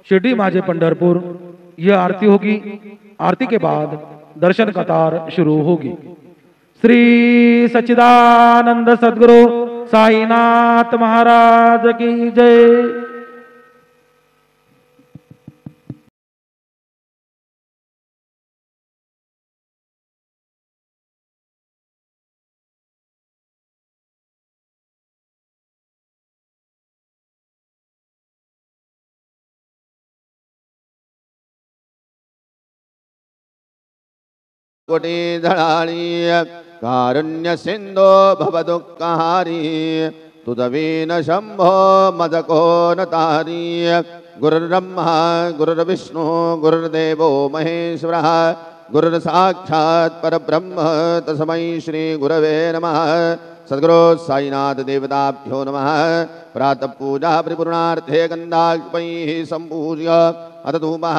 शिरडी माझे पंढरपुर, यह आरती होगी। आरती के बाद दर्शन कतार शुरू होगी। श्री सच्चिदानंद सद्गुरु साईनाथ महाराज की जय। कोटिधराणी कारुण्य सिंधो भवदुःखहारी तुदवीन शंभो मदको न तारी। गुरुर्ब्रह्मा गुरुर्विष्णु गुरुर्देवो महेश्वरः गुरुर्साक्षात् परब्रह्म तस्मै श्री गुरवे नमः। सद्गुरु साईनाथ देवताभ्यो नमः। प्रातः पूजा परिपूर्णार्थे गन्धाल्पैः सम्पूज्य अथ धूमः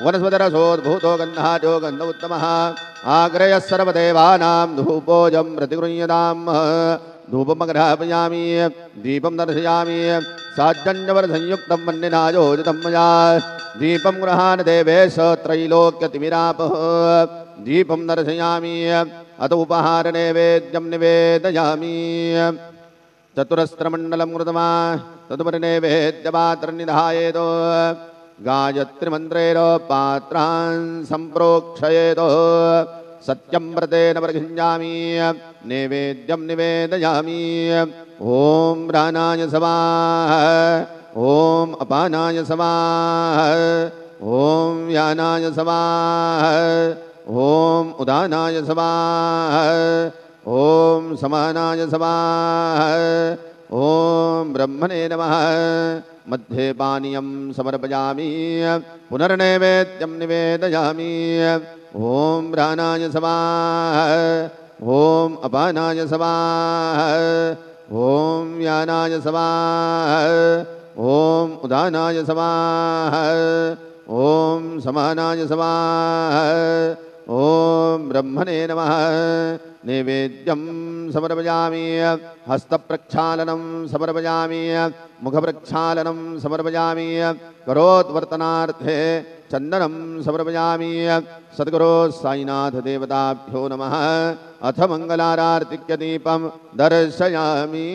वनस्पतिरसोद्भूतो गन्धाढ्यो गन्ध उत्तमः। आग्रयः सर्वदेवानां धूपोऽयं प्रतिगृह्यताम्। धूपमग्रापयामि दीपं दर्शयामि साज्जन्यवर्धनयुक्तं मन्निनायोजितं मया। दीपं गृहाण देवेश त्रैलोक्यतिमिरापः। दीपं दर्शयामि अत उपहारनैवेद्यं निवेदयामि। चतुरस्रमण्डलं कृतमा तदुपरिनैवेद्यपात्रनिधायेत्। गायत्रीमन्त्रेण पात्रान् सम्प्रोक्षयेत्। सत्यं व्रतेन प्रगृह्णामि नैवेद्यं निवेदयामि। ॐ प्राणाय स्वाहा ॐ अपानाय स्वाहा ॐ व्यानाय स्वाहा ॐ उदानाय स्वाहा ॐ समानाय स्वाहा ॐ ब्रह्मणे नमः। मध्ये पानीयं समर्पयामि पुनर्नैवेद्यं निवेदयामि। ॐ प्राणाय स्वाहा ॐ अपानाय स्वाहा ॐ व्यानाय स्वाहा ॐ उदानाय स्वाहा ॐ समानाय स्वाहा ॐ ब्रह्मणे नमः। नैवेद्यं समर्पयामि हस्तप्रक्षालनं समर्पयामि मुखप्रक्षालनं समर्पयामि करोद्वर्तनार्थे चंदनं समर्पयामि। सद्गुरो साईनाथ देवताभ्यो नमः। अथ मंगलारार्तिक्य दीपं दर्शयामि।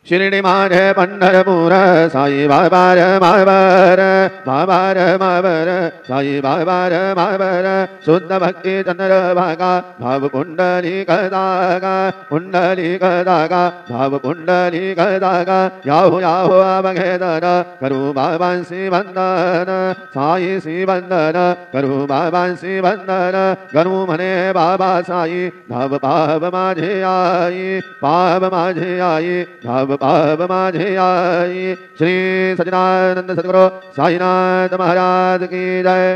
शिरडी माझे पंढरपूर साई बाबार मावर बाबार मावर साई बाबार मावर। शुद्ध भक्ति चंद्र भागा भाव पुंडली कदागा पुंडली कदागा भाव पुंडली कदागा। याहू याहू अवघेदन करू बाबांसी वंदन साई सी वंदन करू बाबांसी वंदन। करू म्हणे बाबा साई धाव पाव माझे आई पाव माझे आई धाव पाव माझे आई। श्री सच्चिदानंद सद्गुरु साईनाथ महाराज की जय।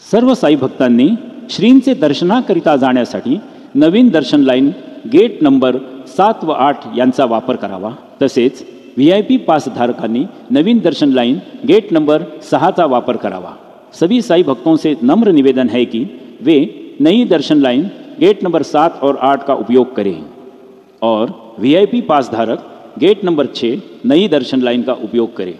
सर्व साई भक्तांनी श्रींचे दर्शनाकरिता जाण्यासाठी नवीन दर्शन लाईन गेट नंबर 7 व 8 यांचा वापर करावा। तसेच VIP पास धारकांनी नवीन दर्शन लाइन गेट नंबर 6 का वापर करावा। सभी साई भक्तों से नम्र निवेदन है कि वे नई दर्शन लाइन गेट नंबर 7 और 8 का उपयोग करें और VIP पास धारक गेट नंबर 6 नई दर्शन लाइन का उपयोग करें।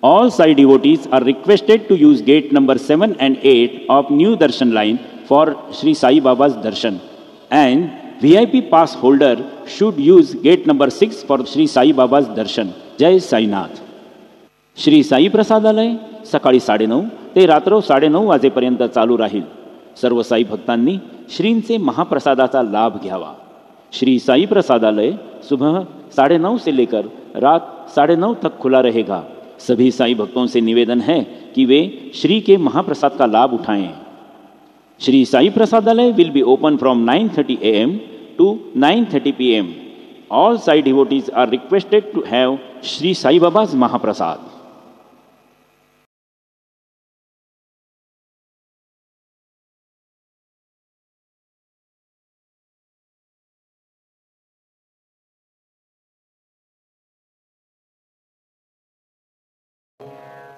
All Sai devotees are requested to use gate number 7 and 8 of new darshan line for Sri Sai Baba's darshan, and VIP pass holder should use gate number 6 for Sri Sai Baba's darshan. जय साईनाथ। श्री साई प्रसादालय सकाळी 9:30 ते रात्र 9:30 वाजेपर्यंत चालू राहील। सर्व साई भक्तांनी श्रींचे महाप्रसादाचा लाभ घ्यावा। श्री साई प्रसादालय सुबह 9:30 से लेकर रात 9:30 तक खुला रहेगा। सभी साई भक्तों से निवेदन है कि वे श्री के महाप्रसाद का लाभ उठाएं। Shri Sai Prasadalaya will be open from 9:30 AM to 9:30 PM. All Sai devotees are requested to have Sri Sai Baba's Mahaprasad.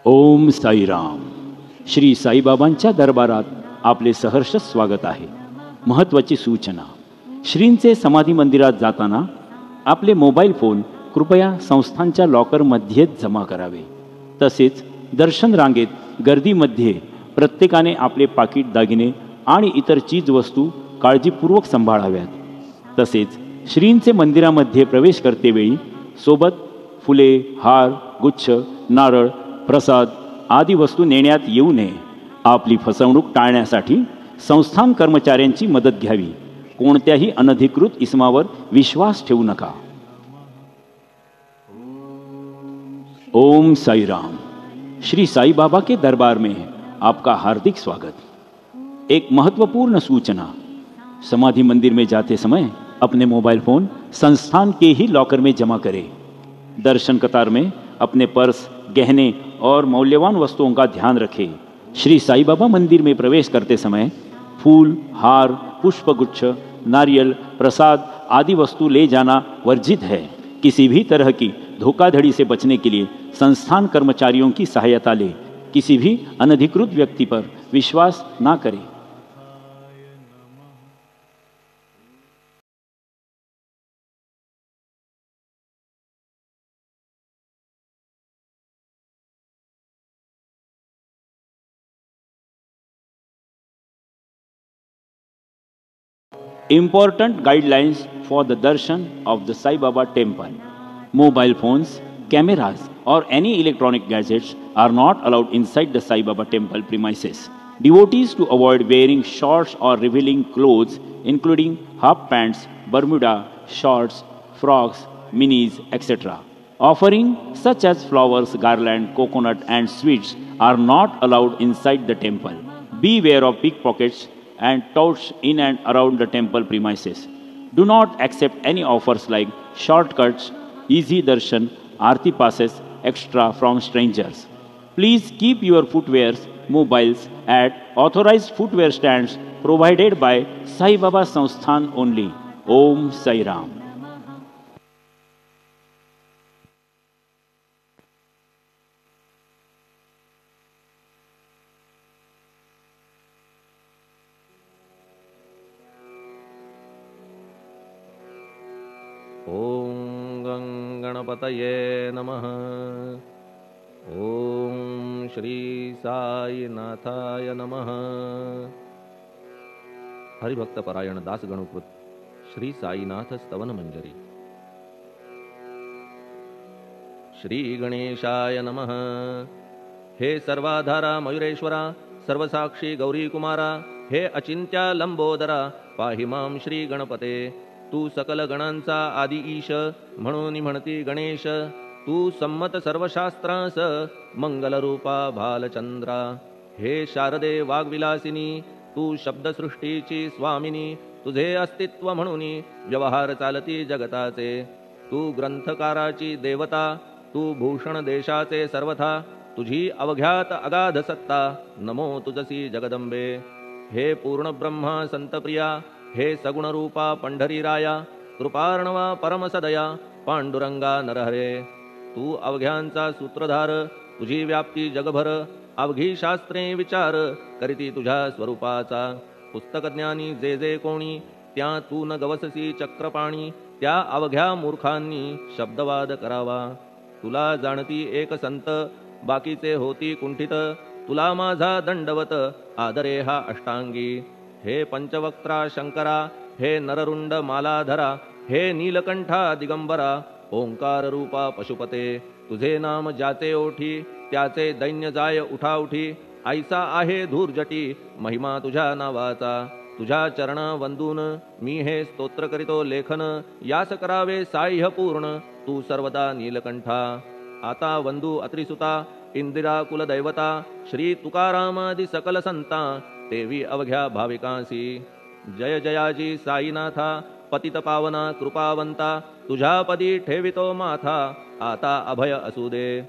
Om Sairam. Shri साईबाबांच्या दरबारात आपले सहर्ष स्वागत आहे. महत्त्वाची सूचना. श्रींचे समाधी मंदिरात जाताना आपले मोबाईल फोन कृपया संस्थांच्या लॉकरमध्येच जमा करावे. तसेच दर्शन रांगेत गर्दीमध्ये प्रत्येकाने आपले पाकिट, दागिने आणि इतर चीजवस्तू काळजीपूर्वक सांभाळाव्यात. तसेच श्रींचे मंदिरामध्ये प्रवेश करतेवेळी सोबत फुले, हार, गुच्छ, नारळ, प्रसाद आदी वस्तू नेण्यात येऊ नये. आपली फसवणूक टाळण्यासाठी संस्थान कर्मचाऱ्यांची मदत घ्यावी. कोणत्याही अनधिकृत इसमावर विश्वास ठेवू नका. ओम साईराम. श्री साई बाबा के दरबार में आपका हार्दिक स्वागत. एक महत्वपूर्ण सूचना. समाधि मंदिर में जाते समय अपने मोबाइल फोन संस्थान के ही लॉकर में जमा करें. दर्शन कतार में अपने पर्स, गहने और मौल्यवान वस्तुओं का ध्यान रखें. श्री साई बाबा मंदिर में प्रवेश करते समय फूल, हार, पुष्पगुच्छ, नारियल, प्रसाद आदि वस्तु ले जाना वर्जित है. किसी भी तरह की धोखाधड़ी से बचने के लिए संस्थान कर्मचारियों की सहायता लें. किसी भी अनधिकृत व्यक्ति पर विश्वास ना करें. Important guidelines for the darshan of the Sai Baba temple. Mobile phones, cameras or any electronic gadgets are not allowed inside the Sai Baba temple premises. Devotees to avoid wearing shorts or revealing clothes including half pants, Bermuda, shorts, frocks, minis, etc. Offering such as flowers, garland, coconut and sweets are not allowed inside the temple. Beware of pickpockets and touts in and around the temple premises. Do not accept any offers like shortcuts, easy darshan, aarti passes, extra from strangers. Please keep your footwears, mobiles at authorized footwear stands provided by Sai Baba Sansthan only. Om Sai Ram. ओम गणपतये नमः. ओम श्री साईनाथाय नमः. हरिभक्त परायण दास गणुकृत श्री साईनाथ स्तवन मंजरी. श्री गणेशाय नमः. हे सर्वाधारा मयुरेश्वरा, सर्वसाक्षी गौरी कुमारा, हे अचिंत्या लंबोदरा, पाहि मां श्री गणपते. तू सकल गणांचा आदि ईश, म्हणून म्हणती गणेश. तू संमत सर्वशास्त्रांस, मंगलरूपा भालचंद्रा. हे शारदे वाग्विलासिनी, तू शब्दसृष्टीची स्वामिनी. तुझे अस्तित्व म्हणून व्यवहार चालती जगताचे. तू ग्रंथकाराची देवता, तू भूषण देशाचे सर्वथा. तुझी अवघ्यात अगाध सत्ता, नमो तुझसी जगदंबे. हे पूर्ण ब्रह्मा संतप्रिया, हे सगुण रूपा पंढरी राया. कृपार्णवा परमसदया, पांडुरंगा नरहरे. तू अवघ्यांचा सूत्रधार, तुझी व्याप्ती जगभर. अवघी शास्त्रे विचार करीती तुझ्या स्वरूपाचा. पुस्तकज्ञानी जे जे कोणी, त्या तू न गवससी चक्रपाणी. त्या अवघ्या मूर्खांनी शब्दवाद करावा. तुला जाणती एक संत, बाकीचे होती कुंठित. तुला माझा दंडवत, आदरे हा अष्टांगी. हे पंचवक्त्रा शंकरा, हे नररुंड मालाधरा, हे नीलकंठा दिगंबरा. ओंकार रूपा पशुपते, तुझे नाम ज्याचे ओठी, त्याचे दैन्य जाय उठाउठी. ऐसा आहे धूर्जटी, महिमा तुझ्या नावाचा. तुझ्या चरण वंदून मी हे स्तोत्र करीतो लेखन. यास करावे साह्य पूर्ण, तू सर्वदा नीलकंठा. आता वंदू अत्रिसुता, इंदिरा कुलदैवता. श्री तुकारामादि सकल संता, तेवी अवघ्या भाविकांसी. जय जयाजी साईनाथा, पतित पावना कृपावंता. तुझ्या पदी ठेवितो माथा, आता अभय असू दे.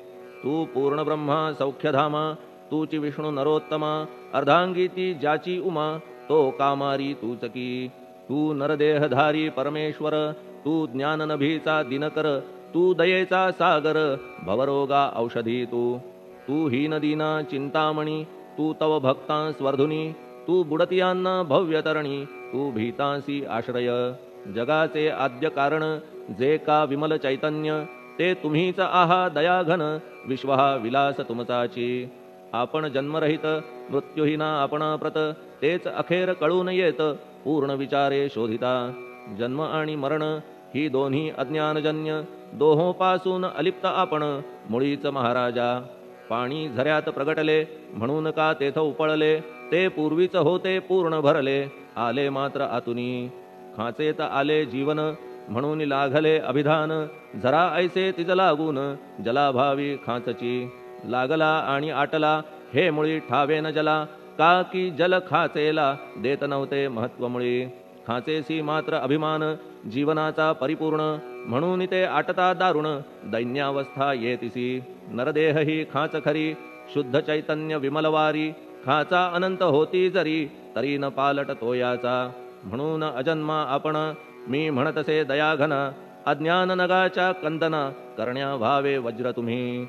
तू पूर्ण ब्रह्मा सौख्यधामा, तूची विष्णू नरोत्तमा. अर्धांगी ती ज्याची उमा, तो कामारी तूच की. तू नरदेहधारी परमेश्वर, तू ज्ञाननभीचा दिनकर. तू दयेचा सागर, भवरोगा औषधी तू. तू हीन दीना चिंतामणी, तू तव भक्ता स्वर्धुनी, तू बुडतियांना भव्यतरणी, तू भीतासी आश्रय. जगाचे आद्य कारण जे का विमल चैतन्य, ते तुम्हीच आहा दयाघन, विश्व हा विलास तुमचाची. आपण जन्मरहित मृत्यूहीना आपण प्रत, तेच अखेर कळून येत पूर्ण विचारे शोधिता. जन्म आणि मरण ही दोन्ही अज्ञानजन्य, दोहोपासून अलिप्त आपण मुळीच महाराजा. पाणी झऱ्यात प्रगटले म्हणून का तेथ उपळले, ते पूर्वीच होते पूर्ण भरले, आले मात्र आतुनी. खाचेत आले जीवन म्हणून लागले अभिधान, झरा ऐसे तिज लागून जलाभावी खाचची. लागला आणि आटला हे मुळी ठावेन जला, का की जल खाचेला देत नव्हते महत्व मुळी. खाचेसी मात्र अभिमान जीवनाचा परिपूर्ण, म्हणून ते आटता दारुण दैन्यावस्था येतिसी. नरदेह ही खाच खरी शुद्ध चैतन्य विमलवारी, खाचा अनंत होती जरी तरी न पालट तोयाचा. म्हणून अजन्मा आपण मी म्हणतसे दयाघन, अज्ञान नगाच्या कंदना करण्या व्हावे वज्र तुम्ही.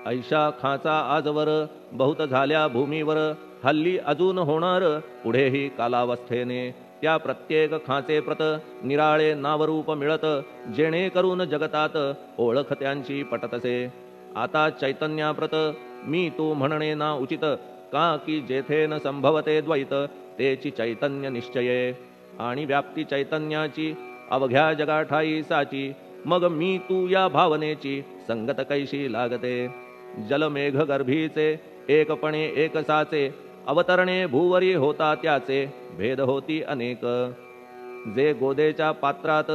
ऐशा खाचा आजवर बहुत झाल्या भूमीवर, हल्ली अजून होणार पुढेही कालावस्थेने. त्या प्रत्येक खाचे प्रत निराळे नावरूप मिळत, जेणेकरून जगतात ओळख त्यांची पटतसे. आता चैतन्याप्रत मी तू म्हणणे ना उचित, का की जेथे न संभवते द्वैत तेची चैतन्य निश्चये. आणि व्याप्ती चैतन्याची अवघ्या जगाठाई साची, मग मी तू या भावनेची संगत कैशी लागते. जलमेघ गर्भीचे एकपणे एक साचे, अवतरणे भूवरी होता त्याचे भेद होती अनेक. जे गोदेच्या पात्रात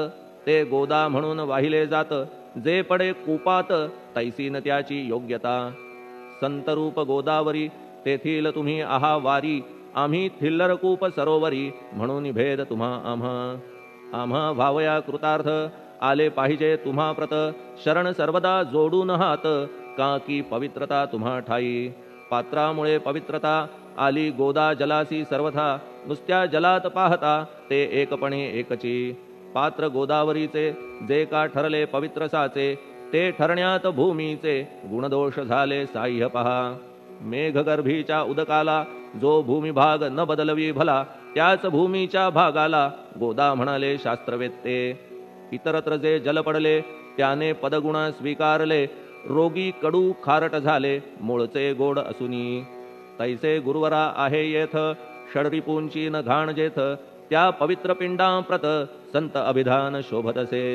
ते गोदा म्हणून वाहिले जात, जे पडे कूपात तैसीन त्याची योग्यता. संतरूप गोदावरी तेथील तुम्ही आहा वारी, आम्ही थिल्लर कूप सरोवरी म्हणून भेद तुम्हा आम्हा भावया कृतार्थ. आले पाहिजे तुम्हा प्रत शरण सर्वदा जोडून हात, का की पवित्रता तुम्हा ठाई. पात्रामुळे पवित्रता आली गोदा जलासी सर्वथा, नुसत्या जलात पाहता ते एकपणे एकची. पात्र गोदावरीचे जे का ठरले पवित्र साचे, ते ठरण्यात भूमीचे गुणदोष झाले साह्य पहा. मेघगर्भीच्या उदकाला जो भूमिभाग न बदलवी भला, त्याच भूमीच्या भागाला गोदा म्हणाले शास्त्रवेत्ते. इतरत्र जे जल पडले त्याने पदगुण स्वीकारले, रोगी कडू खारट झाले मूळचे गोड असुनी. तैसे गुरुवरा आहे येथ षडरिपूंची न घाण जेथ, त्या पवित्र पिंडाप्रत संत अभिधान शोभतसे.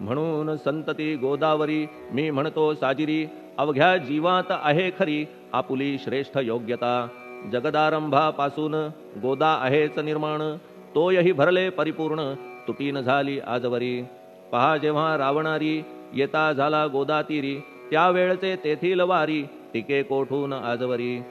म्हणून संतती गोदावरी मी म्हणतो साजिरी, अवघ्या जीवात आहे खरी आपुली श्रेष्ठ योग्यता. जगदारंभापासून गोदा आहेच निर्माण, तोयही भरले परिपूर्ण तुटीन झाली आजवरी. पहा जेव्हा रावणारी येता झाला गोदातीरी, त्यावेळचे तेथील वारी टिके कोठून आजवरी.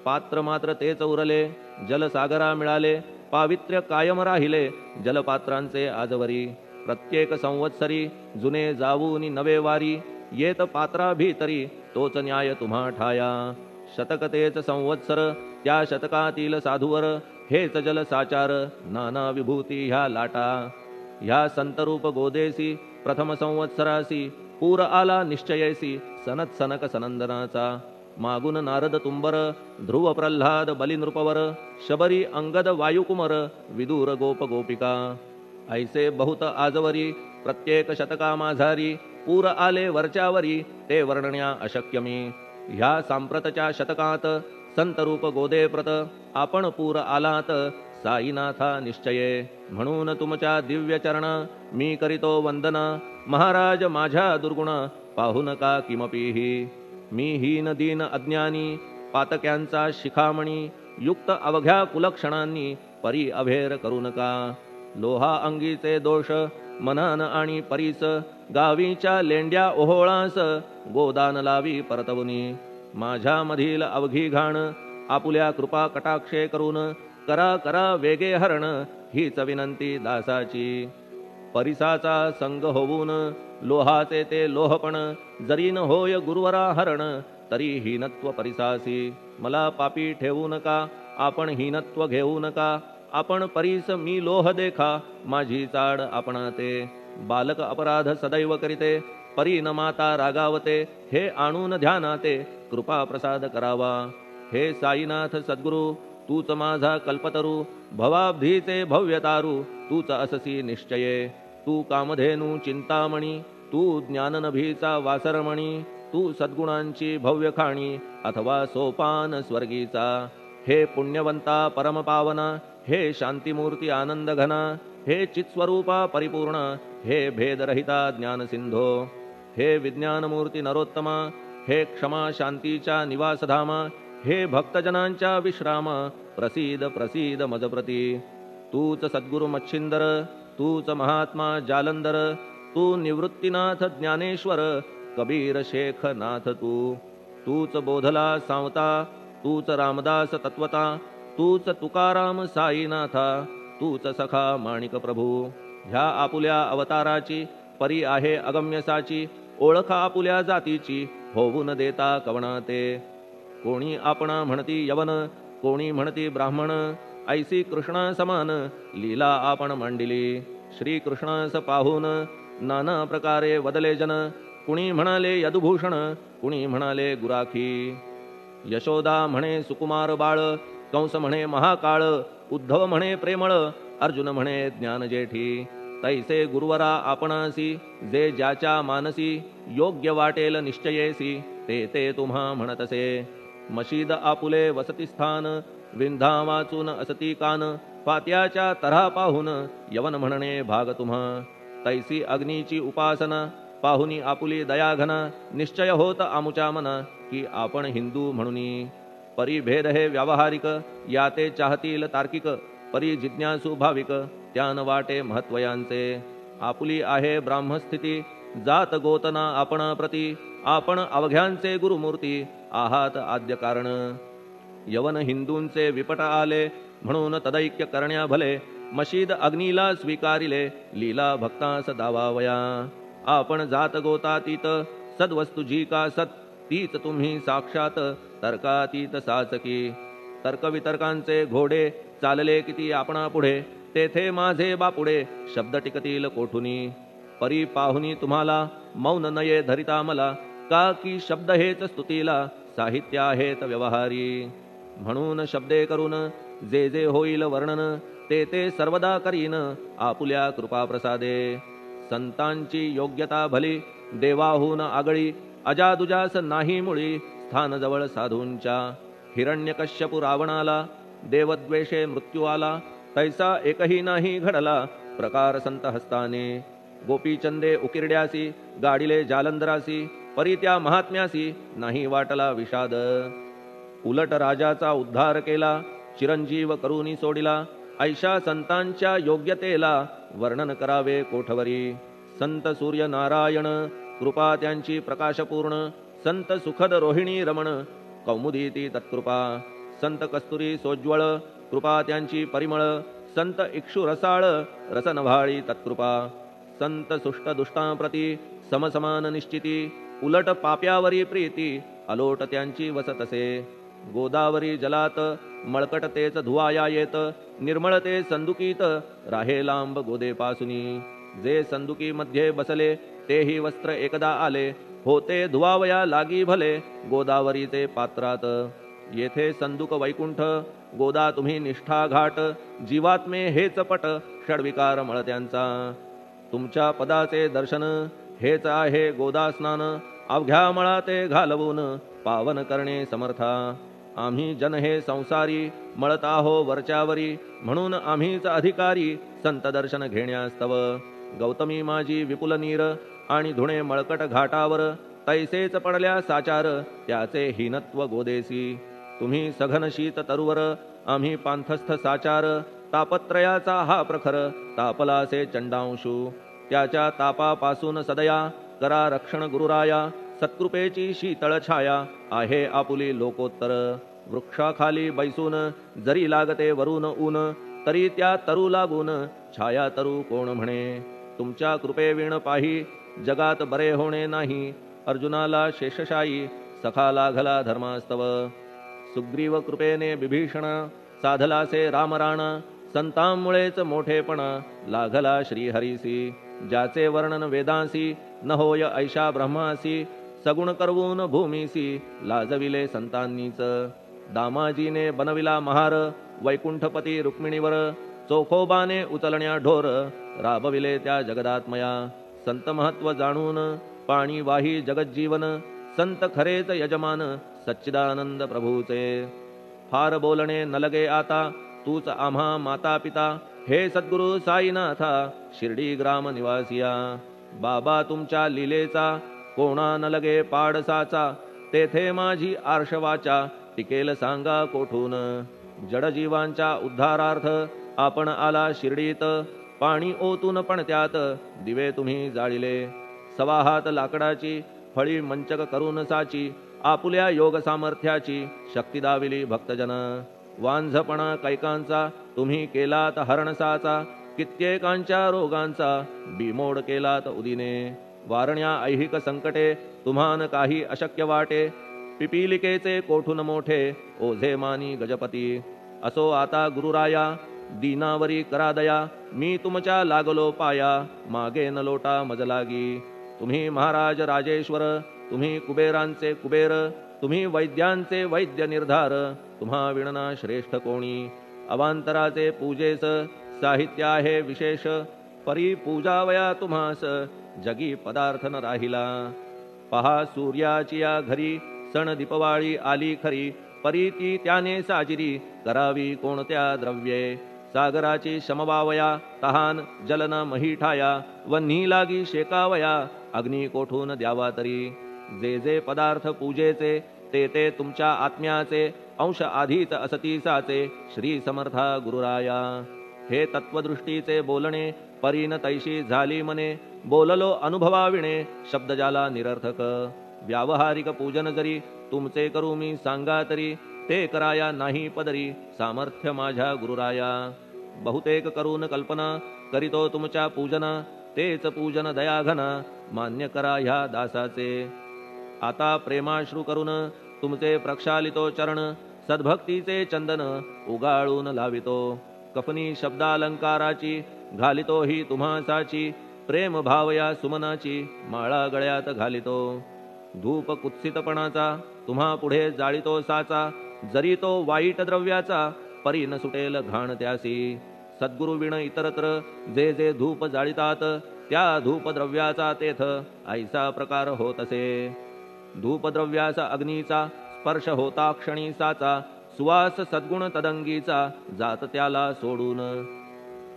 पात्र मात्र तेच उरले जलसागरा मिळाले, पावित्र्य कायम राहिले जलपात्रांचे आजवरी. प्रत्येक संवत्सरी जुने जाऊनी नवे वारी, येत पात्रा भीतरी तोच न्याय तुम्हा ठाया. शतक तेच संवत्सर त्या शतकातील साधूवर, हेच जल साचार नाना विभूती ह्या लाटा. ह्या संतरूप गोदेसी प्रथम संवत्सरासी, पूर आला निश्चयेसी सनत सनक सनंदनाचा. मागून नारद तुंबर, ध्रुव प्रल्हाद बलिनृपवर, शबरी अंगद वायुकुमर, विदूर गोप गोपिका. ऐसे बहुत आजवरी प्रत्येक शतका माझारी, पूर आले वरच्यावरी ते वर्णण्या अशक्य मी. ह्या सांप्रतच्या शतकात संतरूप गोदे प्रत, आपण पूर आलात साईनाथा निश्चये. म्हणून तुमच्या दिव्य चरण मी करीतो वंदना, महाराज माझ्या दुर्गुण पाहू नका किमपीही. मी हीन दीन अज्ञानी पातक्यांचा शिखामणी, युक्त अवघ्या कुलक्षणांनी परी अभेर करू नका. लोहा अंगीचे दोष मनन आणि परीस, गावीच्या लेंड्या ओहोळास गोदान लावी परतवुनी. माझ्या मधील अवघी घाण आपुल्या कृपा कटाक्षे करून, करा करा वेगे हरण हीच विनंती दासाची. परिसाचा संग होऊन लोहाचे ते लोहपण, जरी न होय गुरुवरा हरण तरी हीनत्व परिसासी. मला पापी ठेवू नका आपण हीनत्व घेऊ नका, आपण परीस मी लोह देखा माझी चाड आपणाते. बालक अपराध सदैव करीते परी न माता रागावते, हे आणून ध्यानाते कृपा प्रसाद करावा. हे साईनाथ सद्गुरु तूच माझा कल्पतरू, भवाब्धीचे भव्यतारू तूच अससी निश्चये. तू कामधेनू चिंतामणी, तू ज्ञाननभीचा वासरमणी, तू सद्गुणांची भव्य खाणी अथवा सोपान स्वर्गीचा. हे पुण्यवंता परमपावना, हे शांतिमूर्ती आनंद घना, हे चित्स्वरूपा परिपूर्ण, हे भेदरहिता ज्ञानसिंधो. हे विज्ञानमूर्ती नरोत्तमा, हे क्षमा शांतीच्या निवासधामा, हे भक्तजनांच्या विश्रामा, प्रसीद प्रसीद मजप्रती. तूच सद्गुरु मच्छिंदर, तूच महात्मा जालंधर, तू निवृत्तीनाथ ज्ञानेश्वर, कबीर शेख नाथ तू. तूच बोधला सांवता, तूच रामदास तत्वता, तूच तुकाराम साईनाथा, तूच सखा माणिक प्रभू. ह्या आपुल्या अवताराची परी आहे अगम्यसाची, ओळख आपुल्या जातीची होऊन देता कवणाते. कोणी आपणा म्हणती यवन, कोणी म्हणती ब्राह्मण, ऐसी कृष्णा समान लीला आपण मांडिली. श्री कृष्णास पाहून नाना प्रकारे वदले जन, कुणी म्हणाले यदुभूषण, कुणी म्हणाले गुराखी. यशोदा म्हणे सुकुमार बाळ, कंस म्हणे महाकाळ, उद्धव म्हणे प्रेमळ, अर्जुन म्हणे ज्ञानजेठी. तैसे गुरुवरा आपणासी, जे ज्याच्या मानसी योग्य वाटेल निश्चयेसी, ते ते तुम्हा म्हणतसे. मशीद आपुले वसती स्थान, विंधा वाचून असती कान, पात्याच्या तऱ्हा पाहून यवन म्हणणे भाग तुम्हा. तैसी अग्नीची उपासना पाहुनी आपुली दयाघना, निश्चय होत आमुच्या मना की आपण हिंदू म्हणूनी. परी भेद हे व्यावहारिक, याते चाहतील तार्किक, परी जिज्ञासू भाविक त्यान वाटे महत्वयांचे. आपुली आहे ब्राह्मस्थिती, जात गोतना आपणा प्रती, आपण अवघ्यांचे गुरुमूर्ती आहात आद्य कारण. यवन हिंदूंचे विपट आले, म्हणून तदैक्य करण्या भले, मशीद अग्नीला स्वीकारिले, लीला भक्तास दावावया. आपण जात गोतातीत, सद्वस्तू जी का सत, तीच तुम्ही साक्षात तर्कातीत साचकी. तर्कवितर्कांचे घोडे चालले किती आपणा पुढे, तेथे माझे बापुडे शब्द टिकतील कोठुनी. परी पाहुनी तुम्हाला मौन नये धरिता मला, का की शब्द हेच स्तुतीला साहित्य आहेत व्यवहारी. म्हणून शब्दे करून जे जे होईल वर्णन, ते ते सर्वदा करीन आपुल्या कृपा प्रसादे. संतांची योग्यता भली देवाहून आगळी, अजादुजास नाही मुळी स्थान जवळ साधूंच्या. हिरण्यकश्यपू रावणाला देवद्वेषे मृत्यू आला, तैसा एकही नाही घडला प्रकार संत हस्ताने. गोपीचंदे उकिरड्यासी, गाडिले जालंधरासी, परी त्या महात्म्यासी नाही वाटला विषाद. उलट राजाचा उद्धार केला, चिरंजीव करूनी सोडिला, ऐशा संतांच्या योग्यतेला वर्णन करावे कोठवरी. संत सूर्य नारायण कृपा त्यांची प्रकाशपूर्ण, संत सुखद रोहिणी रमण कौमुदी ती तत्कृपा. संत कस्तुरी सोज्वळ कृपा त्यांची परिमळ, संत इक्षु रसाळ रसनभाळी तत्कृपा. संत सुष्ट दुष्टांप्रती समसमान निश्चिती, उलट पाप्यावरी प्रीती अलोट त्यांची वसतसे. गोदावरी जलात मळकट तेच धुवाया येत, निर्मळ ते संदुकीत राहे लांब गोदेपासुनी. जे संदुकी मध्ये बसले तेही वस्त्र एकदा आले, होते धुवावया लागी भले गोदावरीचे पात्रात. येथे संदुक वैकुंठ, गोदा तुम्ही निष्ठा घाट, जीवात्मे हेच पट षडविकार मळत्यांचा. तुमच्या पदाचे दर्शन हेच आहे गोदा स्नान, अवघ्या मळा ते घालवून पावन करणे समर्था. आम्ही जन हे संसारी मळत आहो वरच्यावरी, म्हणून आम्हीच अधिकारी संत दर्शन घेण्यास्तव. गौतमी माझी विपुल नीर आणि धुणे मळकट घाटावर, तैसेच पडल्या साचार त्याचे हीनत्व गोदेसी. तुम्ही सघन शीत तरुवर, आम्ही पांथस्थ साचार. तापत्रयाचा हा प्रखर तापलासे चंडांशू, त्याच्या तापापासून सदया करा रक्षण गुरुराया. सत्कृपेची शीतळ छाया आहे आपुली लोकोत्तर. वृक्षाखाली बैसून जरी लागते वरून ऊन, तरी त्या तरू लागून छाया तरू कोण म्हणे. तुमच्या कृपेविण पाही जगात बरे होणे नाही, अर्जुनाला शेषशायी सखा लागला धर्मास्तव. सुग्रीव कृपेने बिभीषण साधलासे रामराणा, संतांमुळेच मोठेपणा लागला श्रीहरीसी. ज्याचे वर्णन वेदांसी न होय ऐशा ब्रह्मासी सगुण करवून भूमीसी लाजविले संतांनीच दामाजीने बनविला महार वैकुंठपती रुक्मिणीवर चोखोबाने उचलण्या ढोर राबविले त्या जगदात्मया संत महत्व जाणून पाणी वाही जगज्जीवन संत खरेच यजमान सच्चिदानंद प्रभूचे फार बोलणे न लगे आता तूच आम्हा माता पिता हे सद्गुरु साईनाथा शिर्डी ग्राम निवासिया बाबा तुमच्या लीलेचा कोणा न लगे पाडसाचा तेथे माझी आर्षवाचा टिकेल सांगा कोठून जडजीवांच्या उद्धारार्थ आपण आला शिर्डीत पाणी ओतून पण त्यात दिवे तुम्ही जाळिले सवा हात लाकडाची फळी मंचक करून साची आपुल्या योग सामर्थ्याची शक्ती दाविली भक्तजन वांझपणा कैकांचा तुम्ही केलात हरणसाचा कित्येकांच्या रोगांचा बिमोड केलात उदिने वारण्या ऐहिक संकटे तुम्हान काही अशक्य वाटे पिपीलिकेचे कोठून मोठे ओझे मानी गजपती असो आता गुरुराया दीनावरी करा दया मी तुमच्या लागलो पाया मागे न लोटा मज लागी तुम्ही महाराज राजेश्वर तुम्ही कुबेरांचे कुबेर तुम्ही वैद्यांचे वैद्य निर्धार तुम्हा विणना श्रेष्ठ कोणी अवांतराचे पूजेस साहित्य आहे विशेष परी पूजावया तुम्हास जगी पदार्थ न राहिला पहा सूर्याची या घरी सण दीपवाळी आली खरी परी ती त्याने साजिरी करावी कोणत्या द्रव्ये सागराची शमवावया तहान जलन महीठाया वन्ही लागी शेकावया अग्नी कोठून द्यावा तरी जे जे पदार्थ पूजेचे ते ते तुमच्या आत्म्याचे अंश आधीच असतीसाचे श्री समर्था गुरुराया हे तत्वदृष्टीचे बोलणे परीन तैशी झाली मने बोललो अनुभवाविणे शब्द जाला निरर्थक व्यावहारिक पूजन जरी तुमचे करू मी सांगा तरी ते कराया नाही पदरी सामर्थ्य माझ्या गुरुराया बहुतेक करून कल्पना करीतो तुमच्या पूजना तेच पूजन दयाघना मान्य करा ह्या दासाचे आता प्रेमाश्रू करून तुमचे प्रक्षालितो चरण सद्भक्तीचे चंदन उगाळून लावितो कफनी शब्दालंकाराची घालितो ही तुम्हासाची प्रेम भावया सुमनाची माळा गळ्यात घालितो धूप कुत्सितपणाचा तुम्हा पुढे जाळीतो साचा जरी तो वाईट द्रव्याचा परी न सुटेल घाण त्यासी सद्गुरु विण इतरत्र जे जे धूप जाळीतात त्या धूप द्रव्याचा तेथ ऐसा प्रकार होत असे धूप द्रव्याचा अग्नीचा स्पर्श होता क्षणी साचा सुवास सद्गुण तदंगीचा जात त्याला सोडून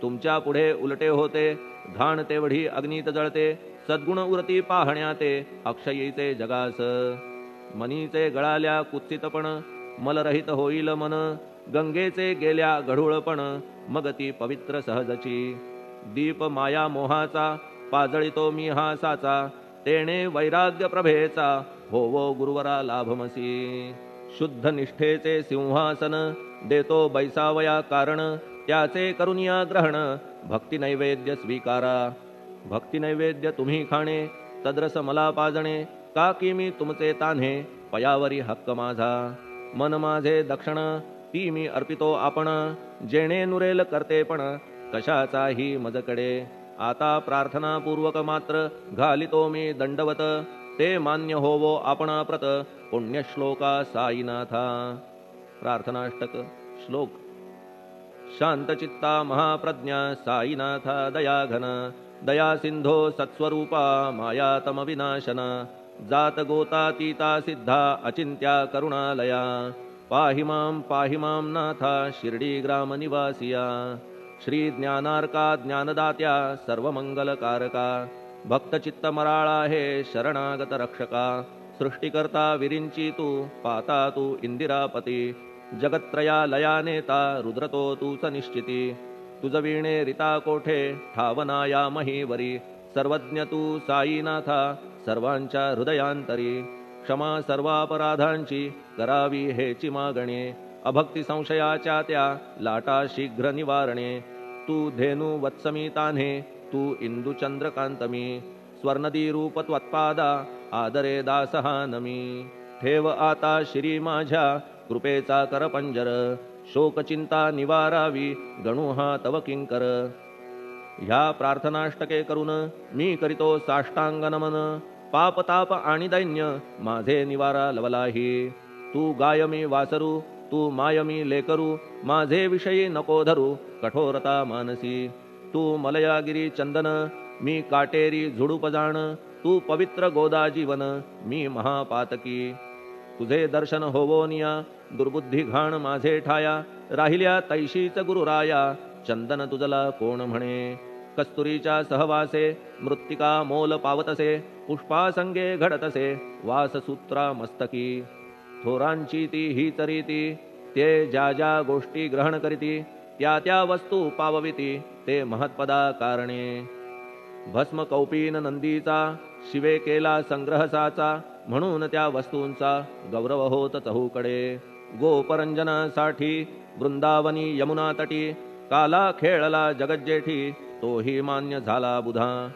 तुमच्या पुढे उलटे होते घाण तेवढी अग्नीत जळते सद्गुण उरती पाहण्याते अक्षयीचे जगास मनीचे गळाल्या कुत्सितपण मलरहित होईल मन गंगेचे गेल्या गढूळपण मग ती पवित्र सहजची दीप माया मोहाचा पाजळितो मी हा साचा तेणे वैराग्य प्रभेचा होवो गुरुवरा लाभमसी शुद्ध निष्ठेचे सिंहासन देतो बैसावया कारण त्याचे करुनिया ग्रहण भक्ती नैवेद्य स्वीकारा भक्ती नैवेद्य तुम्ही खाणे तद्रस मला पाजणे का की मी तुमचे तान्हे पयावरी हक्क माझा मन माझे दक्षिण ती मी अर्पितो आपण जेणे नुरेल करतेपण कशाचाही मजकडे आता प्रार्थनापूर्वक मात्र घालितो मी दंडवत ते मान्य होवो आपणाप्रत पुण्यश्लोका साईनाथा प्रार्थनाष्टक श्लोक शांतचित्ता महाप्रज्ञा साईनाथा दयाघन दया सिंधो सत्स्वरूपा मायातम विनाशना जात गोतातीता सिद्धा अचिंत्या करुणालया पाहि मां नाथा शिर्डी ग्राम निवासिया श्री ज्ञानार्का ज्ञानदात्या सर्वमंगलकारका भक्तचित्त मराळा हे शरणागत रक्षका सृष्टिकर्ता विरिंची तू पाता तू इंदिरापती जगत्त्रया लया नेता रुद्रतो तूच निश्चिती तुझ वीणे रिता कोठे ठावनाया महीवरी सर्वज्ञ तू साईनाथा सर्वांच्या हृदयांतरी क्षमा सर्वापराधांची करावी हेची मागणे अभक्ती संशयाच्या त्या लाटा शीघ्र निवारणे तू धेनु वत्समी तान्हे तू इंदू चंद्रकांतमी स्वर्णदी रूप त्वत्पादा आदरे दासहा नमी ठेव आता श्री माझ्या कृपेचा करपंजर शोकचिंता निवारावी गणू हा तव किंकर ह्या प्रार्थनाष्टके करून मी करीतो साष्टांग नमन. पाप ताप आणि दैन्य माझे निवारा लवलाही. तू गाय मी वासरू, तू माय मी लेकरू, माझे विषयी नको धरू कठोरता मानसी. तू मलयागिरी चंदन, मी काटेरी झुडूप जाण. तू पवित्र गोदा जीवन, मी महापातकी. तुझे दर्शन होवोनिया, दुर्बुद्धी घाण माझे ठाया. राहिल्या तैशीच गुरुराया, चंदन तुझला कोण म्हणे. कस्तुरीच्या सहवासे मृत्तिका मोल पावतसे. पुष्पासंगे घडतसे वाससूत्रा मस्तकी. थोरांची ती हीच रीती, ते ज्या ज्या गोष्टी ग्रहण करीती. त्या त्या वस्तू पावविती, ते महत्पदा कारणे. भस्म कौपीन नंदीचा, शिवे केला संग्रह साचा. म्हणून त्या वस्तूंचा गौरव होत चहूकडे. गोपरंजनासाठी वृंदावनी यमुना तटी. काला खेळला जगज्जेठी, तोही मान्य झाला बुधा.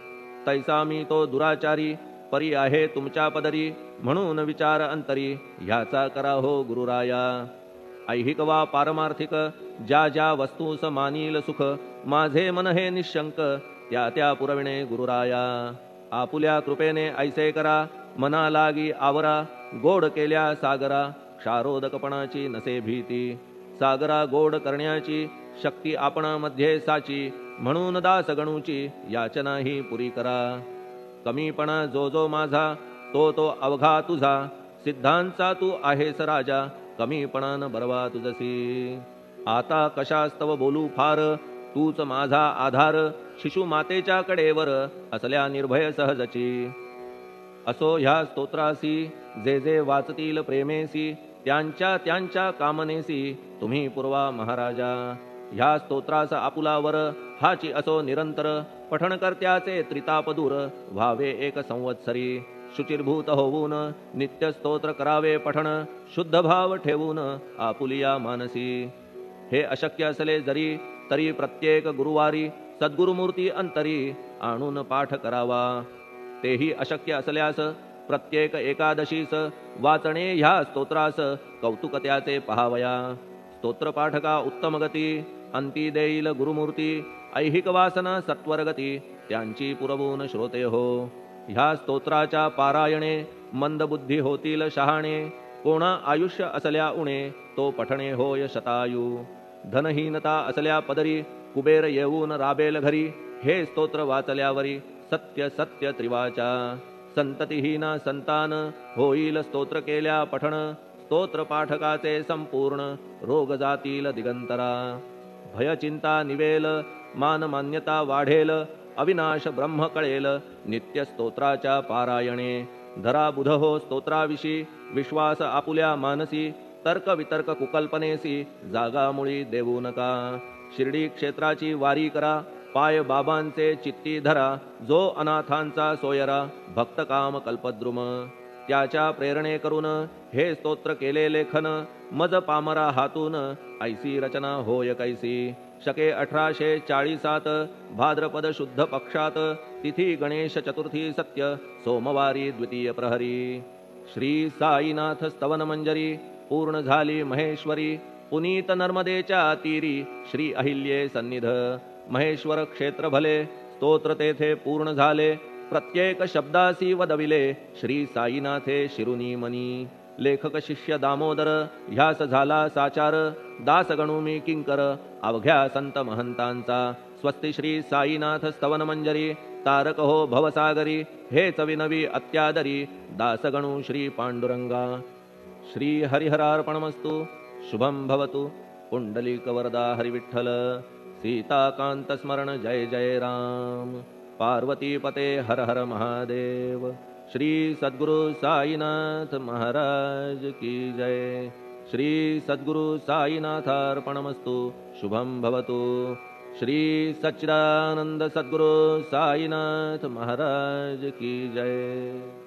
तैसा मी तो दुराचारी, परी आहे तुमच्या पदरी. म्हणून विचार अंतरी, ह्याचा करा हो गुरुराया. ऐहिक वा पारमार्थिक, ज्या ज्या वस्तूस मानील सुख. माझे मन हे निशंक, त्या त्या पुरविणे गुरुराया. आपुल्या कृपेने ऐसे करा, मना लागी आवरा. गोड केल्या सागरा, क्षारोदकपणाची नसे भीती. सागरा गोड करण्याची शक्ती आपणामध्ये साची. म्हणून दास गणूची याचना ही पुरी करा. कमीपणा जो जो माझा, तो तो अवघा तुझा. सिद्धांचा तू आहेस राजा, कमीपणान बरवा तुझसी. आता कशास्तव बोलू फार, तूच माझा आधार. शिशु मातेच्या कडेवर, असल्या निर्भय सहजची. असो ह्या स्तोत्रासी, जे जे वाचतील प्रेमेसी. त्यांच्या त्यांच्या कामनेसी, तुम्ही पुरवा महाराजा. ह्या स्तोत्रास आपुलावर, हाची असो निरंतर. पठणकर्त्याचे त्रिताप दूर, व्हावे एक संवत्सरी. शुचिर्भूत होऊन नित्य स्तोत्र करावे पठण. शुद्ध भाव ठेवून आपुलिया मानसी. हे अशक्य असले जरी, तरी प्रत्येक गुरुवारी. सद्गुरुमूर्ती अंतरी आणून पाठ करावा. तेही अशक्य असल्यास प्रत्येक एकादशीस वाचणे ह्या स्तोत्रास कौतुक त्याचे पहावया. स्तोत्रपाठका उत्तम गती, अंती देईल गुरुमूर्ती. ऐहिक वासना सत्वरगती, त्यांची पुरवून श्रोते हो. ह्या स्तोत्राच्या पारायणे मंदबुद्धी होतील शहाणे. कोणा आयुष्य असल्या उणे, तो पठणे होय शतायू. धनहीनता असल्या पदरी, कुबेर येऊन राबेल घरी. हे स्तोत्र वाचल्यावरी, सत्य सत्य त्रिवाचा. संततिहीना संतान, होईल स्तोत्र केल्या पठण. स्तोत्र पाठकाचे संपूर्ण, रोग जातील दिगंतरा. भयचिंता निवेल, मान मान्यता वाढेल. अविनाश ब्रह्म कळेल, नित्य स्तोत्राच्या पारायणे. धरा बुध हो स्तोत्राविषयी, विश्वास आपुल्या मानसी. तर्क वितर्क कुकल्पनेसी, जागा मुळी देऊ नका. शिर्डी क्षेत्राची वारी करा, पाय बाबांचे चित्ती धरा. जो अनाथांचा सोयरा, भक्त काम कल्पद्रुम. त्याच्या प्रेरणे करून हे स्तोत्र केले लेखन. मज पामरा हातून, ऐसी रचना होय कैसी. शके 1840 भाद्रपद शुद्ध पक्षात. तिथी गणेश चतुर्थी सत्य, सोमवारी द्वितीय प्रहरी. श्री साईनाथ स्तवन मंजरी, पूर्ण झाली महेश्वरी. पुनीत नर्मदेच्या तीरी, श्री अहिल्ये सन्निध. महेश्वर क्षेत्र भले, स्तोत्र तेथे पूर्ण झाले. प्रत्येक शब्दासी वदविले, श्री साईनाथे शिरुनी मनी. लेखक शिष्य दामोदर, ह्यास झाला साचार. दास गणू मी किंकर, अवघ्या संत महंतांचा. स्वस्ति श्री साईनाथ स्तवन मंजरी, तारक हो भवसागरी. हेच विनवी अत्यादरी, दासगणू श्री पांडुरंगा. श्री हरिहरार्पणमस्तु. शुभं भवतु. पुंडलिक वरदा हरिविठ्ठल. सीताकांत स्मरण जय जय राम. पार्वती पते हर हर महादेव. श्री सद्गुरु साईनाथ महाराज की जय. श्री सद्गुरु साईनाथार्पणमस्तु. शुभं भवतु. श्री सच्चिदानंद सद्गुरु साईनाथ महाराज की जय.